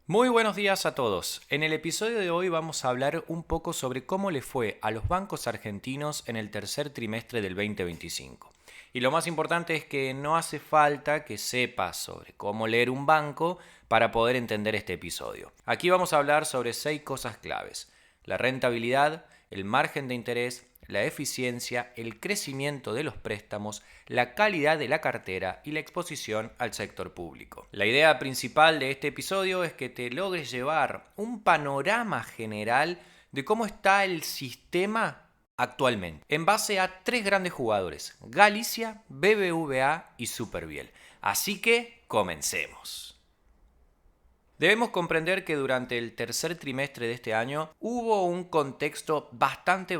Muy buenos días a todos. En el episodio de hoy vamos a hablar un poco sobre cómo le fue a los bancos argentinos en el tercer trimestre del 2025. Y lo más importante es que no hace falta que sepas sobre cómo leer un banco para poder entender este episodio. Aquí vamos a hablar sobre 6 cosas claves: la rentabilidad, el margen de interés, la eficiencia, el crecimiento de los préstamos, la calidad de la cartera y la exposición al sector público. La idea principal de este episodio es que te logres llevar un panorama general de cómo está el sistema actualmente, en base a 3 grandes jugadores: Galicia, BBVA y Superviel. Así que comencemos. Debemos comprender que durante el tercer trimestre de este año hubo un contexto bastante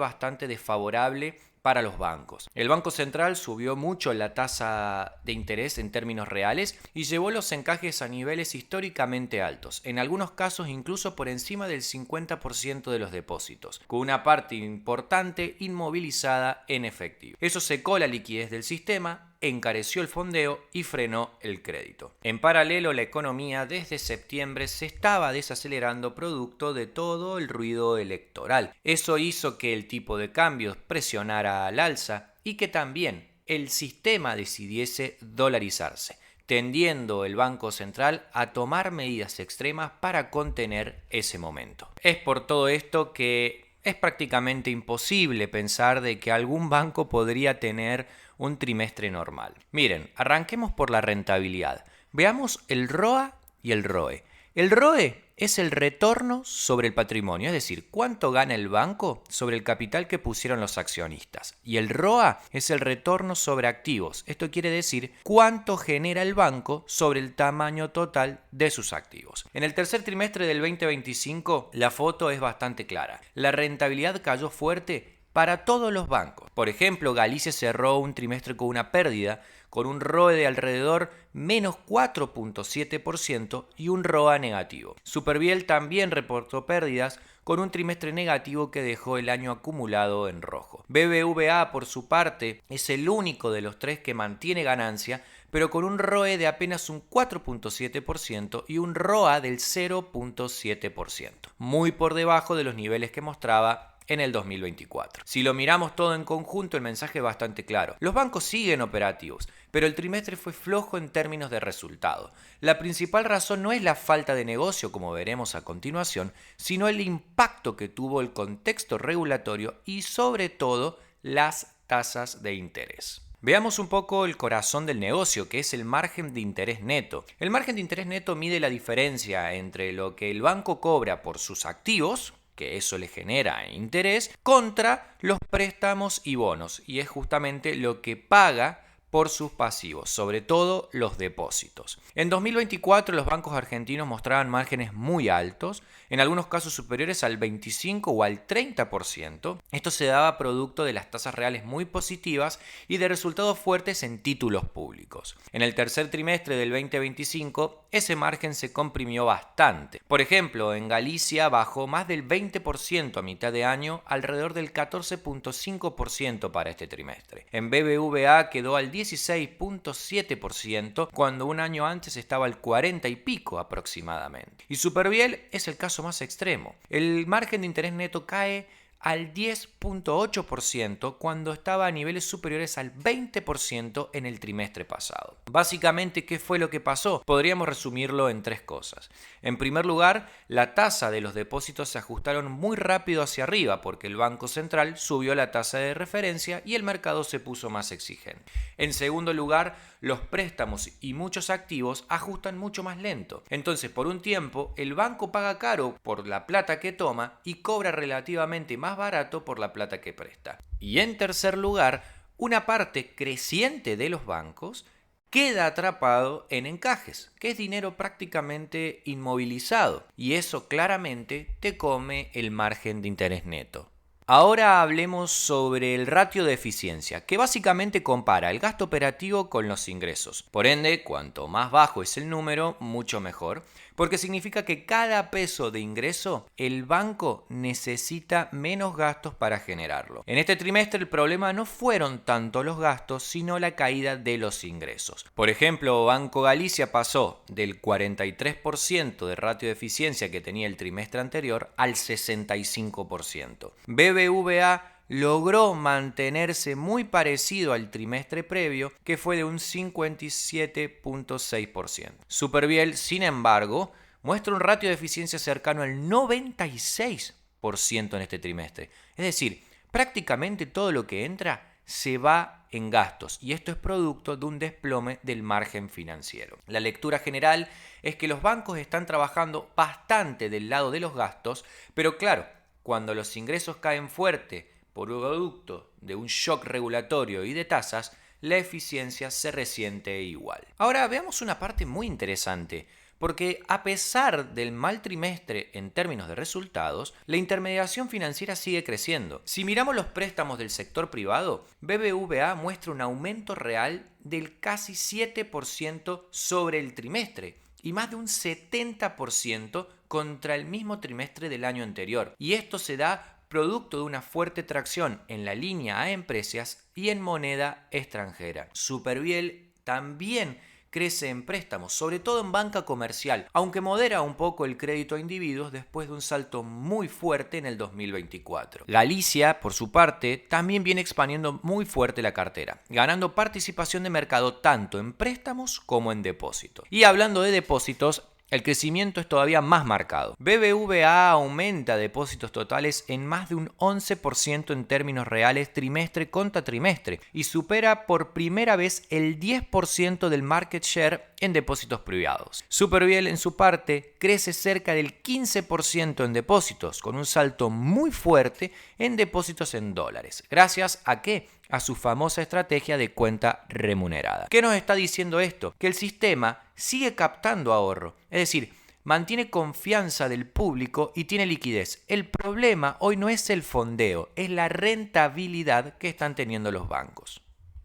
desfavorable para los bancos. El Banco Central subió mucho la tasa de interés en términos reales y llevó los encajes a niveles históricamente altos, en algunos casos incluso por encima del 50% de los depósitos, con una parte importante inmovilizada en efectivo. Eso secó la liquidez del sistema, encareció el fondeo y frenó el crédito. En paralelo, la economía desde septiembre se estaba desacelerando producto de todo el ruido electoral. Eso hizo que el tipo de cambio presionara al alza y que también el sistema decidiese dolarizarse, tendiendo el Banco Central a tomar medidas extremas para contener ese momento. Es por todo esto que es prácticamente imposible pensar de que algún banco podría tener un trimestre normal. Miren, arranquemos por la rentabilidad. Veamos el ROA y el ROE. El ROE es el retorno sobre el patrimonio, es decir, cuánto gana el banco sobre el capital que pusieron los accionistas. Y el ROA es el retorno sobre activos. Esto quiere decir cuánto genera el banco sobre el tamaño total de sus activos. En el tercer trimestre del 2025, la foto es bastante clara. La rentabilidad cayó fuerte para todos los bancos. Por ejemplo, Galicia cerró un trimestre con una pérdida, con un ROE de alrededor menos 4.7% y un ROA negativo. Superviel también reportó pérdidas, con un trimestre negativo que dejó el año acumulado en rojo. BBVA, por su parte, es el único de los 3 que mantiene ganancia, pero con un ROE de apenas un 4.7% y un ROA del 0.7%, muy por debajo de los niveles que mostraba en el 2024. Si lo miramos todo en conjunto, el mensaje es bastante claro. Los bancos siguen operativos, pero el trimestre fue flojo en términos de resultado. La principal razón no es la falta de negocio, como veremos a continuación, sino el impacto que tuvo el contexto regulatorio y sobre todo las tasas de interés. Veamos un poco el corazón del negocio, que es el margen de interés neto. El margen de interés neto mide la diferencia entre lo que el banco cobra por sus activos, que eso le genera interés, contra los préstamos y bonos, y es justamente lo que paga por sus pasivos, sobre todo los depósitos. En 2024 los bancos argentinos mostraban márgenes muy altos, en algunos casos superiores al 25 o al 30%. Esto se daba producto de las tasas reales muy positivas y de resultados fuertes en títulos públicos. En el tercer trimestre del 2025 ese margen se comprimió bastante. Por ejemplo, en Galicia bajó más del 20% a mitad de año, alrededor del 14.5% para este trimestre. En BBVA quedó al 16.7% cuando un año antes estaba al 40 y pico aproximadamente. Y Superviel es el caso más extremo. El margen de interés neto cae al 10.8% cuando estaba a niveles superiores al 20% en el trimestre pasado. Básicamente, ¿qué fue lo que pasó? Podríamos resumirlo en 3 cosas. En primer lugar, la tasa de los depósitos se ajustaron muy rápido hacia arriba porque el Banco Central subió la tasa de referencia y el mercado se puso más exigente. En segundo lugar, los préstamos y muchos activos ajustan mucho más lento. Entonces, por un tiempo, el banco paga caro por la plata que toma y cobra relativamente más barato por la plata que presta. Y en tercer lugar, una parte creciente de los bancos queda atrapado en encajes, que es dinero prácticamente inmovilizado, y eso claramente te come el margen de interés neto. Ahora hablemos sobre el ratio de eficiencia, que básicamente compara el gasto operativo con los ingresos. Por ende, cuanto más bajo es el número, mucho mejor, porque significa que cada peso de ingreso el banco necesita menos gastos para generarlo. En este trimestre el problema no fueron tanto los gastos, sino la caída de los ingresos. Por ejemplo, Banco Galicia pasó del 43% de ratio de eficiencia que tenía el trimestre anterior al 65%. BBVA logró mantenerse muy parecido al trimestre previo, que fue de un 57.6%. Superviel, sin embargo, muestra un ratio de eficiencia cercano al 96% en este trimestre. Es decir, prácticamente todo lo que entra se va en gastos, y esto es producto de un desplome del margen financiero. La lectura general es que los bancos están trabajando bastante del lado de los gastos, pero claro, cuando los ingresos caen fuerte por producto de un shock regulatorio y de tasas, la eficiencia se resiente igual. Ahora veamos una parte muy interesante, porque a pesar del mal trimestre en términos de resultados, la intermediación financiera sigue creciendo. Si miramos los préstamos del sector privado, BBVA muestra un aumento real del casi 7% sobre el trimestre y más de un 70% contra el mismo trimestre del año anterior. Y esto se da producto de una fuerte tracción en la línea a empresas y en moneda extranjera. Superviel también crece en préstamos, sobre todo en banca comercial, aunque modera un poco el crédito a individuos después de un salto muy fuerte en el 2024. Galicia, por su parte, también viene expandiendo muy fuerte la cartera, ganando participación de mercado tanto en préstamos como en depósitos. Y hablando de depósitos, el crecimiento es todavía más marcado. BBVA aumenta depósitos totales en más de un 11% en términos reales trimestre contra trimestre y supera por primera vez el 10% del market share en depósitos privados. Superviel, en su parte, crece cerca del 15% en depósitos, con un salto muy fuerte en depósitos en dólares. ¿Gracias a qué? A su famosa estrategia de cuenta remunerada. ¿Qué nos está diciendo esto? Que el sistema sigue captando ahorro, es decir, mantiene confianza del público y tiene liquidez. El problema hoy no es el fondeo, es la rentabilidad que están teniendo los bancos.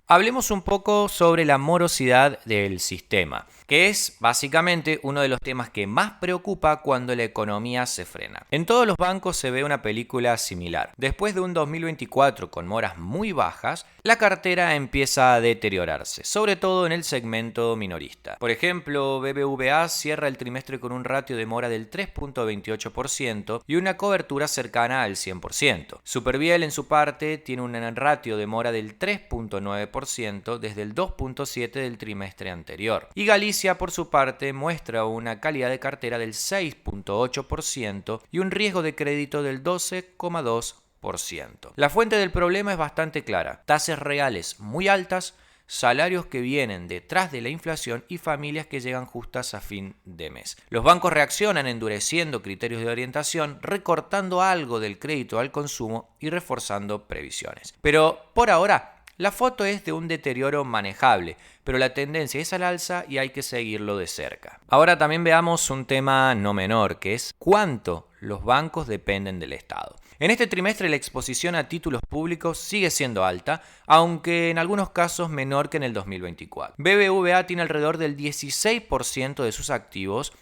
Hablemos un poco sobre la morosidad del sistema, que es básicamente uno de los temas que más preocupa cuando la economía se frena. En todos los bancos se ve una película similar. Después de un 2024 con moras muy bajas, la cartera empieza a deteriorarse, sobre todo en el segmento minorista. Por ejemplo, BBVA cierra el trimestre con un ratio de mora del 3.28% y una cobertura cercana al 100%. Superviel, en su parte, tiene un ratio de mora del 3.9% desde el 2.7% del trimestre anterior. Y Galicia, por su parte, muestra una calidad de cartera del 6.8% y un riesgo de crédito del 12.2%. La fuente del problema es bastante clara: tasas reales muy altas, salarios que vienen detrás de la inflación y familias que llegan justas a fin de mes. Los bancos reaccionan endureciendo criterios de orientación, recortando algo del crédito al consumo y reforzando previsiones. Pero por ahora, la foto es de un deterioro manejable, pero la tendencia es al alza y hay que seguirlo de cerca. Ahora también veamos un tema no menor, que es cuánto los bancos dependen del Estado. En este trimestre la exposición a títulos públicos sigue siendo alta, aunque en algunos casos menor que en el 2024. BBVA tiene alrededor del 16% de sus activos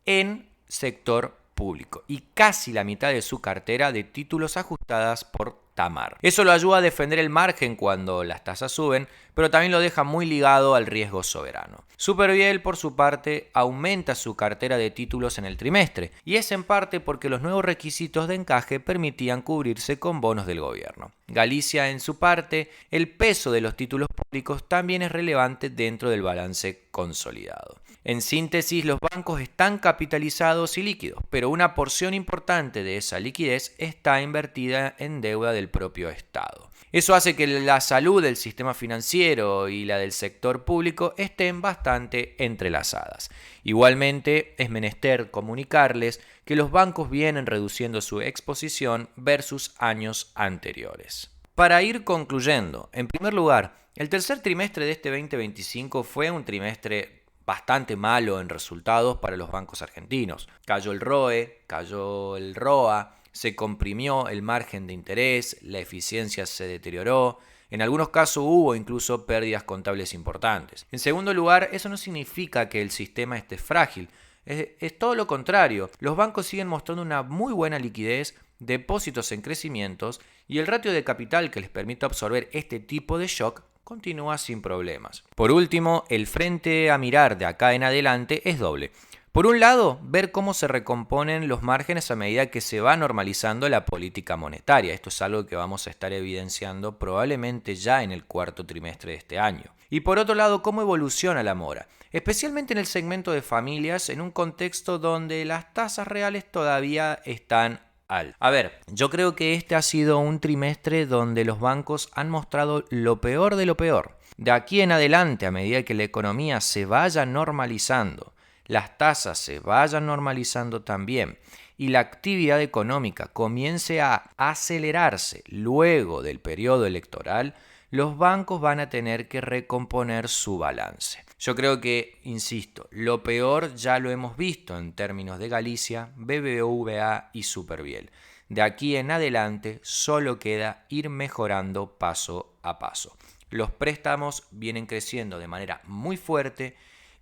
en sector público y casi la mitad de su cartera de títulos ajustadas por Tamar. Eso lo ayuda a defender el margen cuando las tasas suben, pero también lo deja muy ligado al riesgo soberano. Superviel, por su parte, aumenta su cartera de títulos en el trimestre, y es en parte porque los nuevos requisitos de encaje permitían cubrirse con bonos del gobierno. Galicia, en su parte, el peso de los títulos públicos también es relevante dentro del balance consolidado. En síntesis, los bancos están capitalizados y líquidos, pero una porción importante de esa liquidez está invertida en deuda del propio Estado. Eso hace que la salud del sistema financiero y la del sector público estén bastante entrelazadas. Igualmente, es menester comunicarles que los bancos vienen reduciendo su exposición versus años anteriores. Para ir concluyendo, en primer lugar, el tercer trimestre de este 2025 fue un trimestre bastante malo en resultados para los bancos argentinos. Cayó el ROE, cayó el ROA, se comprimió el margen de interés, la eficiencia se deterioró, en algunos casos hubo incluso pérdidas contables importantes. En segundo lugar, eso no significa que el sistema esté frágil. Es todo lo contrario. Los bancos siguen mostrando una muy buena liquidez, depósitos en crecimientos y el ratio de capital que les permite absorber este tipo de shock continúa sin problemas. Por último, el frente a mirar de acá en adelante es doble. Por un lado, ver cómo se recomponen los márgenes a medida que se va normalizando la política monetaria. Esto es algo que vamos a estar evidenciando probablemente ya en el cuarto trimestre de este año. Y por otro lado, cómo evoluciona la mora, especialmente en el segmento de familias, en un contexto donde las tasas reales todavía están altas. A ver, yo creo que este ha sido un trimestre donde los bancos han mostrado lo peor de lo peor. De aquí en adelante, a medida que la economía se vaya normalizando, las tasas se vayan normalizando también y la actividad económica comience a acelerarse luego del periodo electoral, los bancos van a tener que recomponer su balance. Yo creo que, insisto, lo peor ya lo hemos visto en términos de Galicia, BBVA y Superviel. De aquí en adelante solo queda ir mejorando paso a paso. Los préstamos vienen creciendo de manera muy fuerte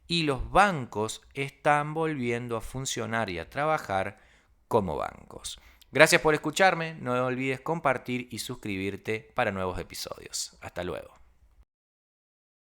y los bancos están volviendo a funcionar y a trabajar como bancos. Gracias por escucharme, no olvides compartir y suscribirte para nuevos episodios. Hasta luego.